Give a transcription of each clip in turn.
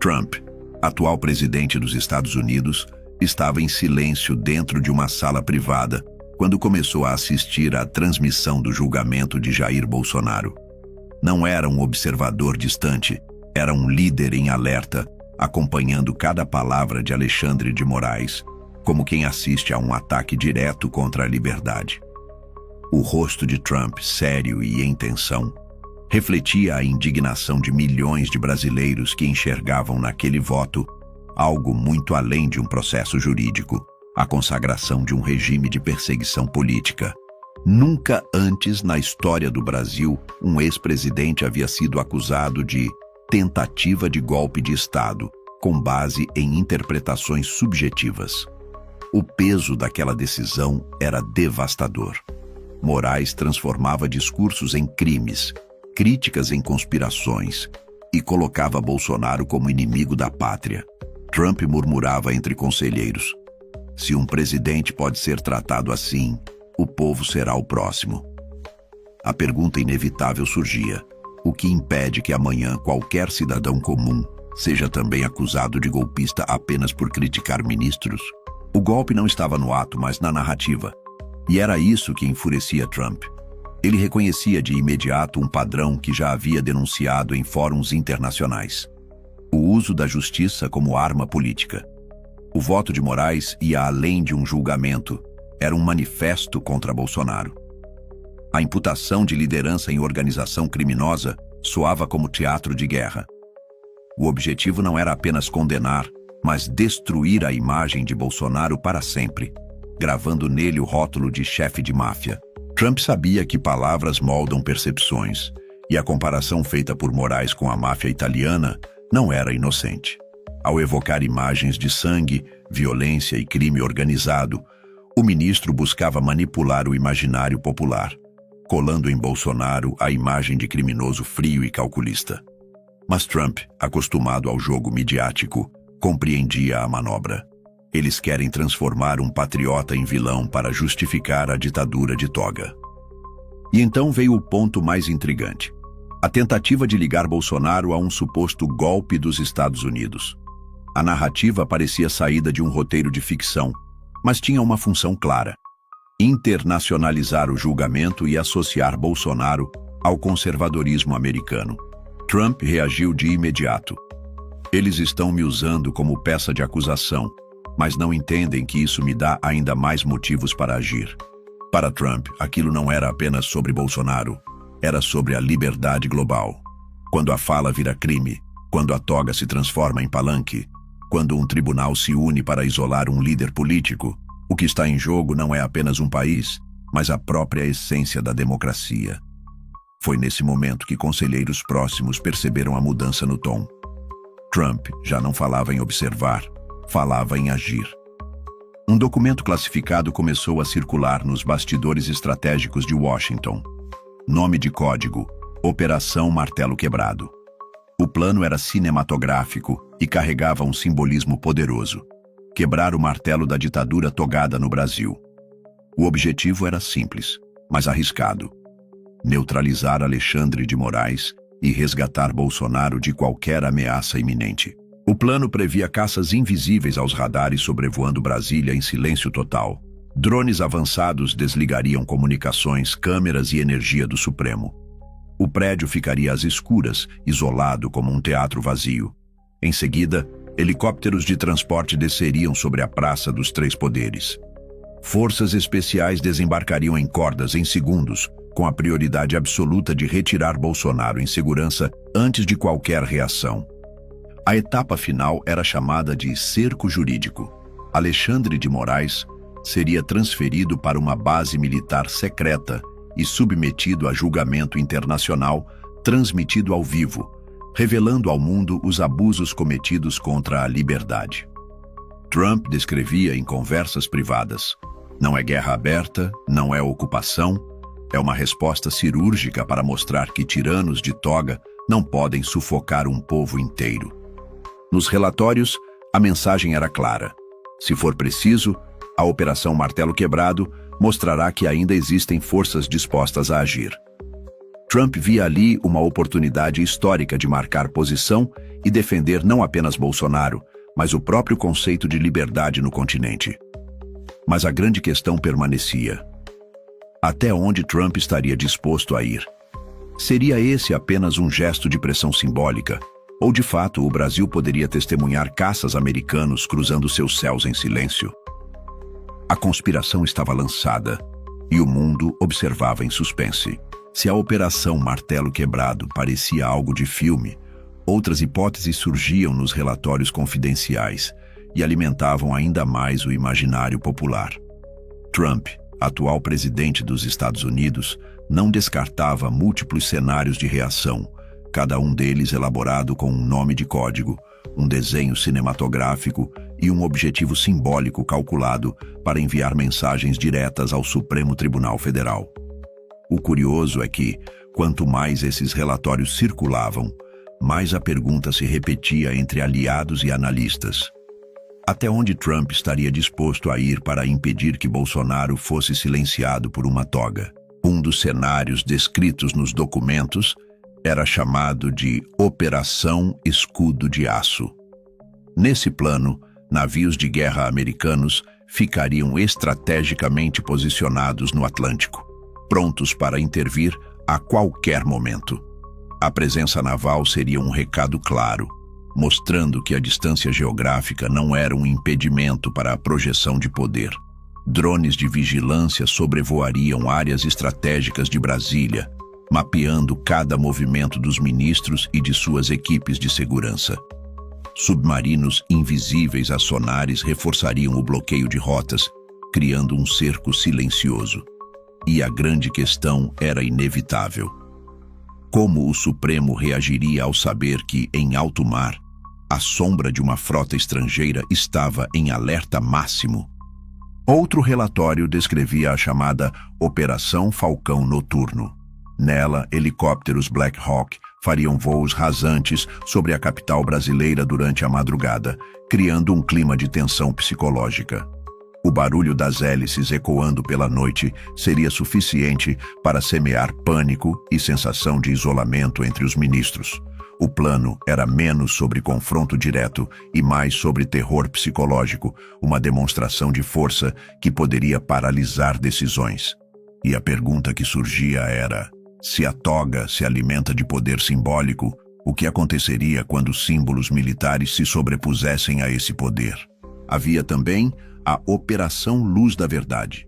Trump, atual presidente dos Estados Unidos, estava em silêncio dentro de uma sala privada quando começou a assistir à transmissão do julgamento de Jair Bolsonaro. Não era um observador distante, era um líder em alerta, acompanhando cada palavra de Alexandre de Moraes, como quem assiste a um ataque direto contra a liberdade. O rosto de Trump, sério e em tensão, refletia a indignação de milhões de brasileiros que enxergavam naquele voto algo muito além de um processo jurídico, a consagração de um regime de perseguição política. Nunca antes na história do Brasil um ex-presidente havia sido acusado de tentativa de golpe de Estado, com base em interpretações subjetivas. O peso daquela decisão era devastador. Moraes transformava discursos em crimes, críticas em conspirações e colocava Bolsonaro como inimigo da pátria. Trump murmurava entre conselheiros: se um presidente pode ser tratado assim, o povo será o próximo. A pergunta inevitável surgia: o que impede que amanhã qualquer cidadão comum seja também acusado de golpista apenas por criticar ministros? O golpe não estava no ato, mas na narrativa. E era isso que enfurecia Trump. Ele reconhecia de imediato um padrão que já havia denunciado em fóruns internacionais: o uso da justiça como arma política. O voto de Moraes ia além de um julgamento, era um manifesto contra Bolsonaro. A imputação de liderança em organização criminosa soava como teatro de guerra. O objetivo não era apenas condenar, mas destruir a imagem de Bolsonaro para sempre, gravando nele o rótulo de chefe de máfia. Trump sabia que palavras moldam percepções, e a comparação feita por Moraes com a máfia italiana não era inocente. Ao evocar imagens de sangue, violência e crime organizado, o ministro buscava manipular o imaginário popular, colando em Bolsonaro a imagem de criminoso frio e calculista. Mas Trump, acostumado ao jogo midiático, compreendia a manobra. Eles querem transformar um patriota em vilão para justificar a ditadura de toga. E então veio o ponto mais intrigante: a tentativa de ligar Bolsonaro a um suposto golpe dos Estados Unidos. A narrativa parecia saída de um roteiro de ficção, mas tinha uma função clara: internacionalizar o julgamento e associar Bolsonaro ao conservadorismo americano. Trump reagiu de imediato: eles estão me usando como peça de acusação, mas não entendem que isso me dá ainda mais motivos para agir. Para Trump, aquilo não era apenas sobre Bolsonaro, era sobre a liberdade global. Quando a fala vira crime, quando a toga se transforma em palanque, quando um tribunal se une para isolar um líder político, o que está em jogo não é apenas um país, mas a própria essência da democracia. Foi nesse momento que conselheiros próximos perceberam a mudança no tom. Trump já não falava em observar, falava em agir. Um documento classificado começou a circular nos bastidores estratégicos de Washington. Nome de código: Operação Martelo Quebrado. O plano era cinematográfico e carregava um simbolismo poderoso: quebrar o martelo da ditadura togada no Brasil. O objetivo era simples, mas arriscado: neutralizar Alexandre de Moraes e resgatar Bolsonaro de qualquer ameaça iminente. O plano previa caças invisíveis aos radares sobrevoando Brasília em silêncio total. Drones avançados desligariam comunicações, câmeras e energia do Supremo. O prédio ficaria às escuras, isolado como um teatro vazio. Em seguida, helicópteros de transporte desceriam sobre a Praça dos Três Poderes. Forças especiais desembarcariam em cordas em segundos, com a prioridade absoluta de retirar Bolsonaro em segurança antes de qualquer reação. A etapa final era chamada de cerco jurídico. Alexandre de Moraes seria transferido para uma base militar secreta e submetido a julgamento internacional, transmitido ao vivo, revelando ao mundo os abusos cometidos contra a liberdade. Trump descrevia em conversas privadas: não é guerra aberta, não é ocupação, é uma resposta cirúrgica para mostrar que tiranos de toga não podem sufocar um povo inteiro. Nos relatórios, a mensagem era clara: se for preciso, a Operação Martelo Quebrado mostrará que ainda existem forças dispostas a agir. Trump via ali uma oportunidade histórica de marcar posição e defender não apenas Bolsonaro, mas o próprio conceito de liberdade no continente. Mas a grande questão permanecia: até onde Trump estaria disposto a ir? Seria esse apenas um gesto de pressão simbólica? Ou, de fato, o Brasil poderia testemunhar caças americanos cruzando seus céus em silêncio? A conspiração estava lançada e o mundo observava em suspense. Se a Operação Martelo Quebrado parecia algo de filme, outras hipóteses surgiam nos relatórios confidenciais e alimentavam ainda mais o imaginário popular. Trump, atual presidente dos Estados Unidos, não descartava múltiplos cenários de reação, cada um deles elaborado com um nome de código, um desenho cinematográfico e um objetivo simbólico calculado para enviar mensagens diretas ao Supremo Tribunal Federal. O curioso é que, quanto mais esses relatórios circulavam, mais a pergunta se repetia entre aliados e analistas: até onde Trump estaria disposto a ir para impedir que Bolsonaro fosse silenciado por uma toga? Um dos cenários descritos nos documentos era chamado de Operação Escudo de Aço. Nesse plano, navios de guerra americanos ficariam estrategicamente posicionados no Atlântico, prontos para intervir a qualquer momento. A presença naval seria um recado claro, mostrando que a distância geográfica não era um impedimento para a projeção de poder. Drones de vigilância sobrevoariam áreas estratégicas de Brasília, mapeando cada movimento dos ministros e de suas equipes de segurança. Submarinos invisíveis a sonares reforçariam o bloqueio de rotas, criando um cerco silencioso. E a grande questão era inevitável: como o Supremo reagiria ao saber que, em alto mar, a sombra de uma frota estrangeira estava em alerta máximo? Outro relatório descrevia a chamada Operação Falcão Noturno. Nela, helicópteros Black Hawk fariam voos rasantes sobre a capital brasileira durante a madrugada, criando um clima de tensão psicológica. O barulho das hélices ecoando pela noite seria suficiente para semear pânico e sensação de isolamento entre os ministros. O plano era menos sobre confronto direto e mais sobre terror psicológico, uma demonstração de força que poderia paralisar decisões. E a pergunta que surgia era: se a toga se alimenta de poder simbólico, o que aconteceria quando símbolos militares se sobrepusessem a esse poder? Havia também a Operação Luz da Verdade.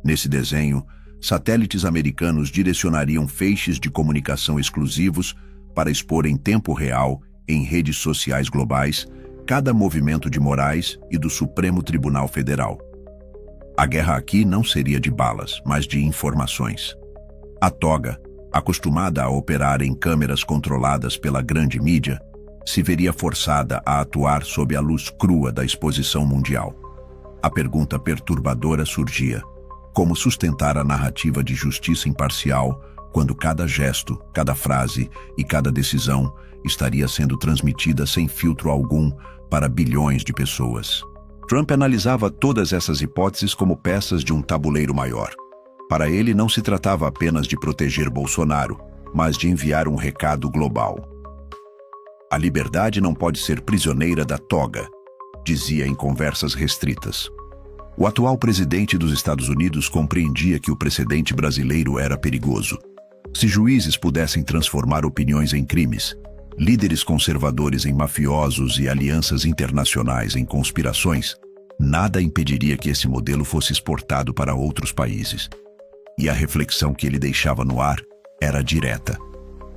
Nesse desenho, satélites americanos direcionariam feixes de comunicação exclusivos para expor em tempo real, em redes sociais globais, cada movimento de Moraes e do Supremo Tribunal Federal. A guerra aqui não seria de balas, mas de informações. A toga, acostumada a operar em câmeras controladas pela grande mídia, se veria forçada a atuar sob a luz crua da exposição mundial. A pergunta perturbadora surgia: como sustentar a narrativa de justiça imparcial quando cada gesto, cada frase e cada decisão estaria sendo transmitida sem filtro algum para bilhões de pessoas? Trump analisava todas essas hipóteses como peças de um tabuleiro maior. Para ele, não se tratava apenas de proteger Bolsonaro, mas de enviar um recado global. A liberdade não pode ser prisioneira da toga, dizia em conversas restritas. O atual presidente dos Estados Unidos compreendia que o precedente brasileiro era perigoso. Se juízes pudessem transformar opiniões em crimes, líderes conservadores em mafiosos e alianças internacionais em conspirações, nada impediria que esse modelo fosse exportado para outros países. E a reflexão que ele deixava no ar era direta: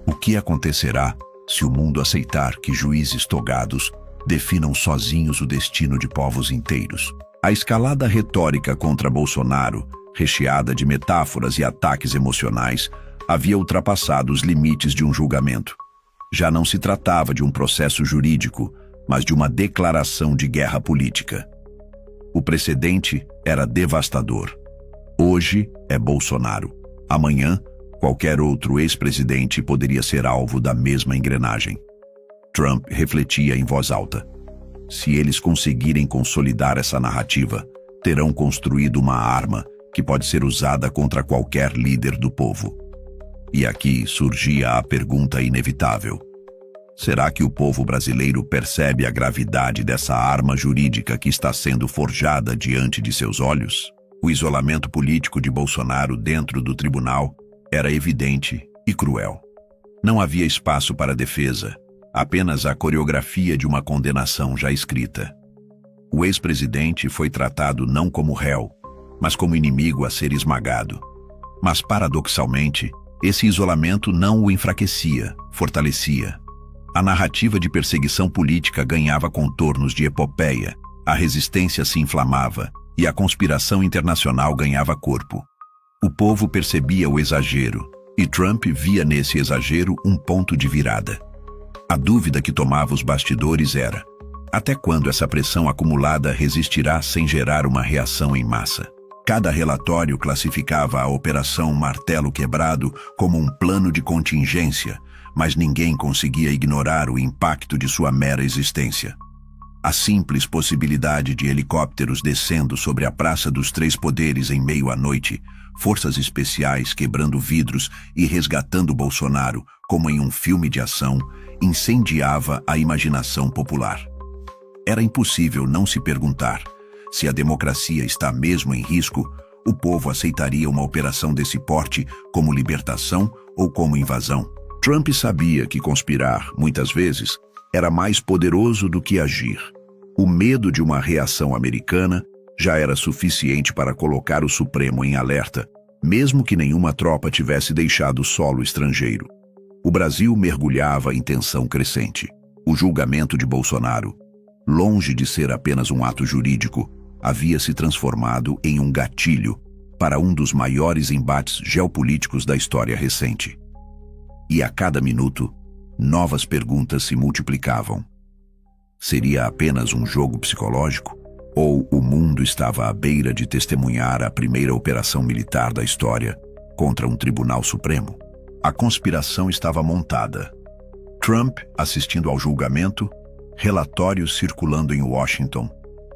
o que acontecerá se o mundo aceitar que juízes togados definam sozinhos o destino de povos inteiros? A escalada retórica contra Bolsonaro, recheada de metáforas e ataques emocionais, havia ultrapassado os limites de um julgamento. Já não se tratava de um processo jurídico, mas de uma declaração de guerra política. O precedente era devastador. Hoje é Bolsonaro. Amanhã, qualquer outro ex-presidente poderia ser alvo da mesma engrenagem. Trump refletia em voz alta: se eles conseguirem consolidar essa narrativa, terão construído uma arma que pode ser usada contra qualquer líder do povo. E aqui surgia a pergunta inevitável: será que o povo brasileiro percebe a gravidade dessa arma jurídica que está sendo forjada diante de seus olhos? O isolamento político de Bolsonaro dentro do tribunal era evidente e cruel. Não havia espaço para defesa, apenas a coreografia de uma condenação já escrita. O ex-presidente foi tratado não como réu, mas como inimigo a ser esmagado. Mas, paradoxalmente, esse isolamento não o enfraquecia, fortalecia. A narrativa de perseguição política ganhava contornos de epopeia, a resistência se inflamava e a conspiração internacional ganhava corpo. O povo percebia o exagero, e Trump via nesse exagero um ponto de virada. A dúvida que tomava os bastidores era: até quando essa pressão acumulada resistirá sem gerar uma reação em massa? Cada relatório classificava a Operação Martelo Quebrado como um plano de contingência, mas ninguém conseguia ignorar o impacto de sua mera existência. A simples possibilidade de helicópteros descendo sobre a Praça dos Três Poderes em meio à noite, forças especiais quebrando vidros e resgatando Bolsonaro, como em um filme de ação, incendiava a imaginação popular. Era impossível não se perguntar: se a democracia está mesmo em risco, o povo aceitaria uma operação desse porte como libertação ou como invasão? Trump sabia que conspirar, muitas vezes, era mais poderoso do que agir. O medo de uma reação americana já era suficiente para colocar o Supremo em alerta, mesmo que nenhuma tropa tivesse deixado o solo estrangeiro. O Brasil mergulhava em tensão crescente. O julgamento de Bolsonaro, longe de ser apenas um ato jurídico, havia se transformado em um gatilho para um dos maiores embates geopolíticos da história recente. E a cada minuto, novas perguntas se multiplicavam. Seria apenas um jogo psicológico? Ou o mundo estava à beira de testemunhar a primeira operação militar da história contra um tribunal supremo? A conspiração estava montada. Trump assistindo ao julgamento, relatórios circulando em Washington,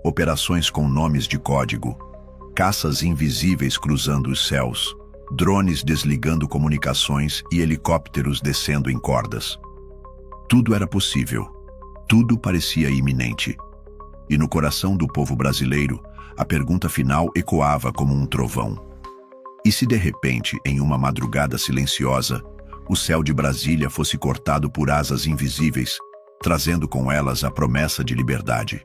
operações com nomes de código, caças invisíveis cruzando os céus, drones desligando comunicações e helicópteros descendo em cordas. Tudo era possível. Tudo parecia iminente. E no coração do povo brasileiro, a pergunta final ecoava como um trovão: e se de repente, em uma madrugada silenciosa, o céu de Brasília fosse cortado por asas invisíveis, trazendo com elas a promessa de liberdade?